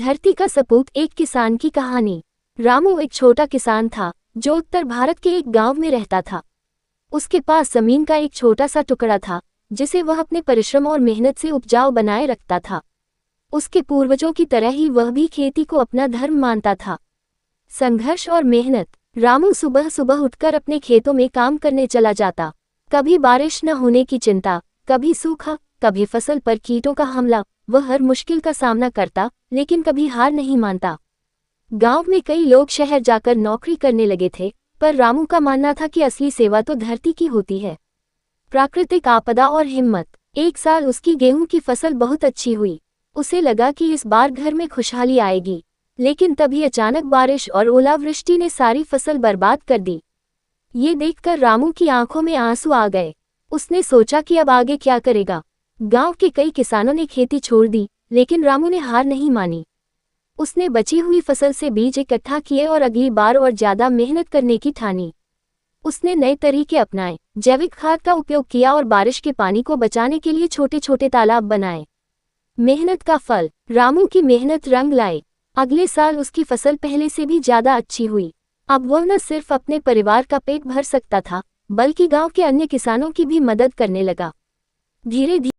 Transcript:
धरती का सपूत, एक किसान की कहानी। रामू एक छोटा किसान था जो उत्तर भारत के एक गांव में रहता था। उसके पास जमीन का एक छोटा सा टुकड़ा था जिसे वह अपने परिश्रम और मेहनत से उपजाऊ बनाए रखता था। उसके पूर्वजों की तरह ही वह भी खेती को अपना धर्म मानता था। संघर्ष और मेहनत। रामू सुबह सुबह उठकर अपने खेतों में काम करने चला जाता। कभी बारिश न होने की चिंता, कभी सूखा, कभी फसल पर कीटों का हमला। वह हर मुश्किल का सामना करता लेकिन कभी हार नहीं मानता। गांव में कई लोग शहर जाकर नौकरी करने लगे थे, पर रामू का मानना था कि असली सेवा तो धरती की होती है। प्राकृतिक आपदा और हिम्मत। एक साल उसकी गेहूं की फसल बहुत अच्छी हुई। उसे लगा कि इस बार घर में खुशहाली आएगी, लेकिन तभी अचानक बारिश और ओलावृष्टि ने सारी फसल बर्बाद कर दी। ये देखकर रामू की आंखों में आंसू आ गए। उसने सोचा कि अब आगे क्या करेगा। गांव के कई किसानों ने खेती छोड़ दी, लेकिन रामू ने हार नहीं मानी। उसने बची हुई फसल से बीज इकट्ठा किए और अगली बार और ज्यादा मेहनत करने की ठानी। उसने नए तरीके अपनाए, जैविक खाद का उपयोग किया और बारिश के पानी को बचाने के लिए छोटे छोटे तालाब बनाए। मेहनत का फल। रामू की मेहनत रंग लाए। अगले साल उसकी फसल पहले से भी ज्यादा अच्छी हुई। अब वह न सिर्फ अपने परिवार का पेट भर सकता था, बल्कि गांव के अन्य किसानों की भी मदद करने लगा। धीरे धीरे